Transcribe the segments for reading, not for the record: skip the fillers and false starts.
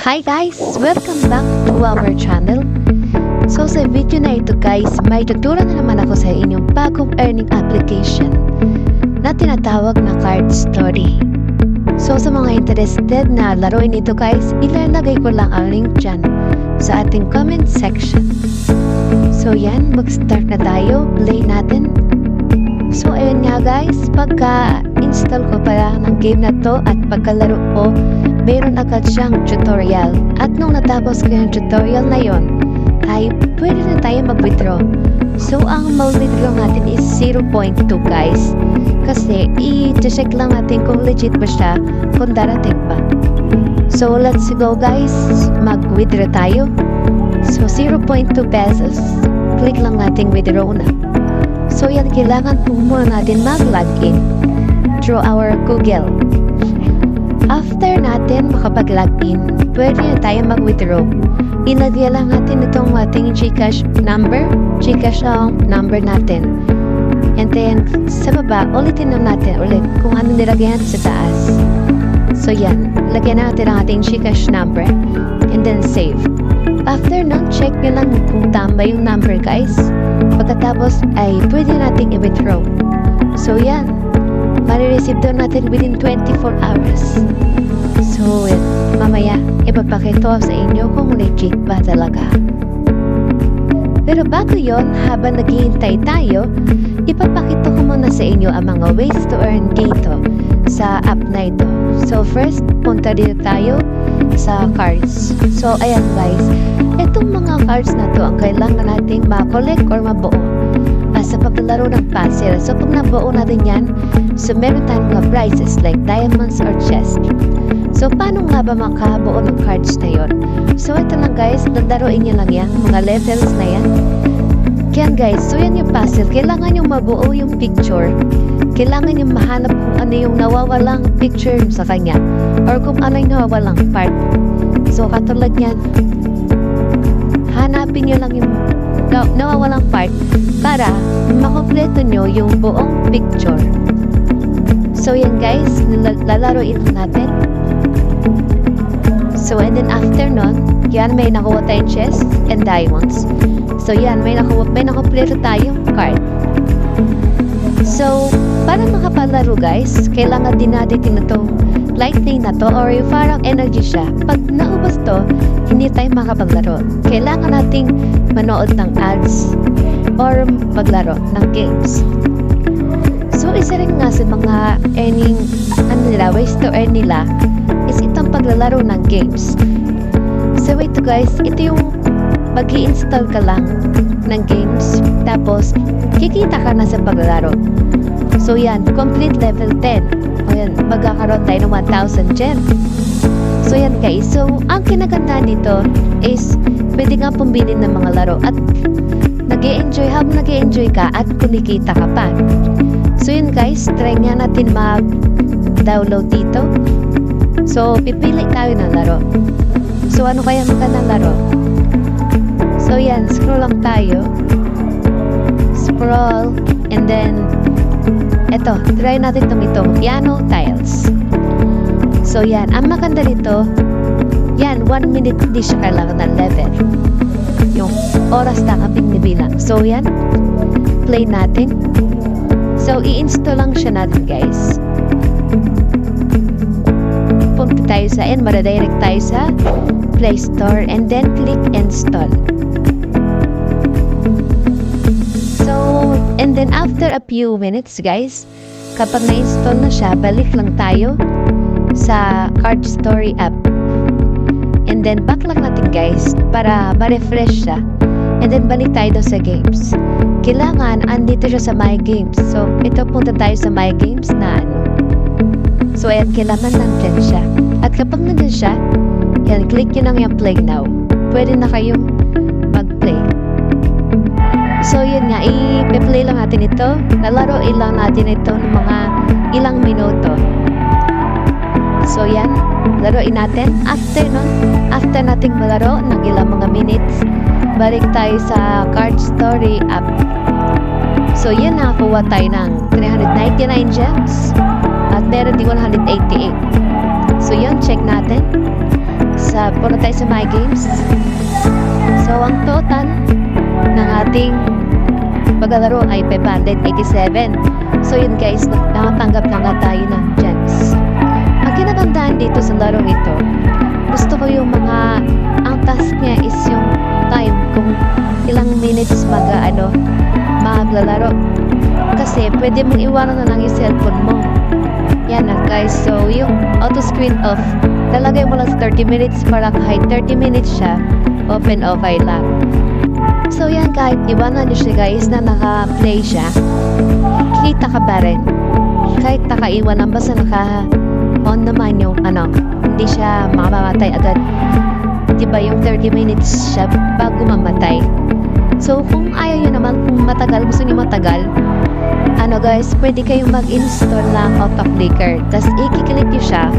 Hi guys! Welcome back to our channel. So sa video na ito guys, may tuturo na naman ako sa inyong bagong earning application na tinatawag na Card Story. So sa mga interested na laruin ito guys, ilalagay ko lang ang link dyan sa ating comment section. So yan, mag-start na tayo, play natin. So ayun nga guys, pagka-install ko pala ng game na to at pagkalaro ko, mayroon agad siyang tutorial. At nung natapos ko yung tutorial na yon, ay pwede na tayo mag-withdraw. So ang mag-withdraw natin is 0.2 guys. Kasi i-check lang natin kung legit ba siya, kung darating pa. So let's go guys, mag-withdraw tayo. So 0.2 pesos. Click lang natin withdraw na. So yan, kailangan po muna natin mag-login through our Google. After natin makapag-login, pwede na tayo mag-withdraw. Ilagay lang natin itong ating GCash number, GCash number natin. And then, sa baba, ulitin na natin ulit kung ano nilagay natin sa taas. So yan, lagyan natin ang ating GCash number and then save. After nun, check nyo lang kung tama yung number guys. Pagkatapos ay pwede nating i-withdraw. So yan, marireceive daw natin within 24 hours. So mamaya, ipapakita sa inyo kung legit ba talaga. Pero bago yon, habang naghihintay tayo, ipapakita ko muna sa inyo ang mga ways to earn dito sa app na ito. So first, punta dito tayo sa cards. So ayan guys, itong mga cards na to ang kailangan nating ma-collect or mabuo sa paglalaro ng puzzle. So pag nabuo natin yan, so meron tayong mga prizes like diamonds or chest. So paano nga ba makabuo ng cards na yon? So ito lang guys, lalaroin nyo lang yan, mga levels na yan. Kaya guys, so yan yung puzzle. Kailangan yung mabuo yung picture. Kailangan yung mahanap kung ano yung nawawalang picture sa kanya or kung ano yung nawawalang part. So katulad yan, hanapin nyo lang yung nawawalang part para makompleto nyo yung buong picture. So yan guys, lalaroin natin. So and then after nun, yan may nakuha tayong chest and diamonds. So yan, may nakompleto tayong card. So para makapalaro guys, kailangan din natin itong lightning na to or yung parang energy siya. Pag naubos to, hindi tayo makapaglaro. Kailangan nating manood ng ads or maglaro ng games. So isa rin nga sa mga earning ways to earn nila is itong paglalaro ng games. So ito guys, ito yung mag-i-install ka lang ng games tapos kikita ka na sa paglalaro. So yan, complete level 10. O yan, magkakaroon tayo ng 1,000 gem. So yan guys, so ang kinagandaan dito is pwede nga pumili ng mga laro at habang nag-e-enjoy ka at kumikita ka pa. So yun guys, try nga natin mag-download dito. So pipili tayo ng laro. So ano kaya magandang laro? So yan, scroll lang tayo. Scroll and then eto, try natin itong piano tiles. So yan, ang maganda nito, yan, 1 minute hindi siya kailangan ng level. Yung oras na kaping nibilang. So yan, play natin. So i-install lang siya natin guys. Punta tayo sa madadirect tayo sa Play Store and then click install. So and then after a few minutes guys, kapag na-install na siya, balik lang tayo sa Card Story app. And then back lang natin guys para ma-refresh siya. And then balik tayo sa games. Kailangan andito siya sa My Games. So ito, punta tayo sa My Games na so ayan, kailangan nandyan siya. At kapag nandyan siya, yan, click nyo lang yung play now. Pwede na kayong mag-play. So yun nga, i-play lang natin ito. Lalaroin lang natin ito ng mga ilang minuto. So yan, laruin natin. After nun, after nating malaro ng ilang mga minutes, balik tayo sa Card Story app. So yan, nakakuha tayo ng 399 gems at meron din 188. So yun, check natin. So punta tayo sa My Games. So, ang total ng ating paglalaro ay 587. So, yun guys, nakatanggap na nga tayo ng gems. Ang kinatandaan dito sa larong ito, gusto ko yung ang task niya is yung time, kung ilang minutes maglalaro. Kasi, pwede mong iwanan na lang yung cellphone mo. Yan na guys, so yung auto screen off, lalagay mo lang sa 30 minutes para kahit 30 minutes siya, open okay lang. So yan, kahit iwanan nyo siya guys na naka-play siya, kita ka pa rin. Kahit nakaiwan lang, basta naka-on naman yung hindi siya mamamatay agad. Diba yung 30 minutes siya bago mamatay. So kung ayaw nyo naman, kung matagal, gusto nyo matagal, guys, pwede kayong mag-install ng auto-clicker. Tapos i-click nyo siya.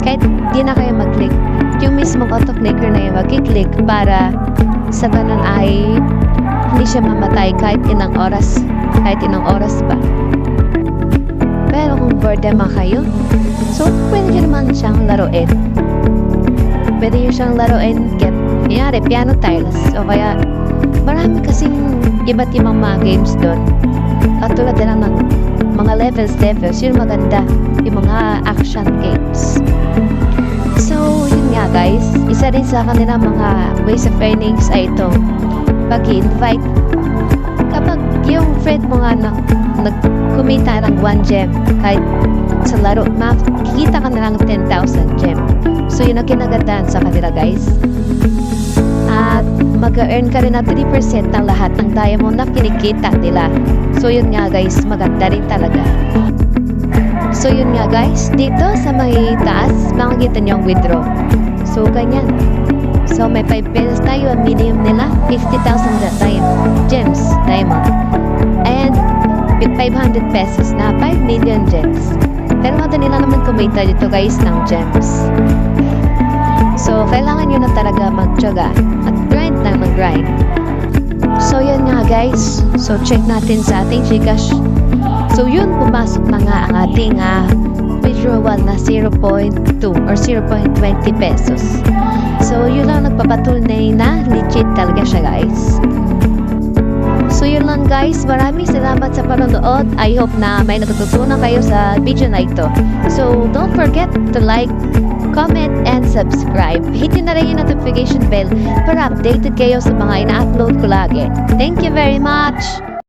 Kahit di na kayo mag-click, yung mismong auto-clicker na yung mag-click para sa ganun ay hindi siya mamatay kahit ilang oras. Kahit ilang oras pa. Pero kung bored naman kayo, so pwede nyo naman siyang laruin. Pwede nyo siyang laruin, kunyari, piano tiles. O kaya, marami kasing iba't ibang mga games doon. Katulad na ng mga levels, yun maganda, yung mga action games. So, yun nga guys, isa rin sa kanila mga ways of earnings ay itong pag-invite. Kapag yung friend mo nga nagkumita ng 1 gem, kahit sa laro, makikita ka na lang 10,000 gem. So, yun ang kinagandaan sa kanila guys. At mag-earn ka rin na 3% ng lahat ng diamond na kinikita nila. So yun nga guys, maganda rin talaga. So yun nga guys, dito sa may taas, makikita nyo ang withdraw. So ganyan. So may 5 pesos tayo, ang minimum nila 50,000 gems, diamond. And with 500 pesos na 5 million gems. Pero madali lang naman kumita dito guys ng gems. So, kailangan nyo na talaga mag-tsaga at grind na mag-grind. So, yun nga guys. So, check natin sa ating Gcash. So, yun, pumasok na nga ang ating withdrawal na 0.2 or 0.20 pesos. So, yun lang nagpapatunay na legit talaga siya guys. So, yun lang guys. Maraming salamat sa panonood. I hope na may natututunan kayo sa video na ito. So, don't forget to like, comment, and subscribe. Hit na rin yung notification bell para updated kayo sa mga ina-upload ko lagi. Thank you very much!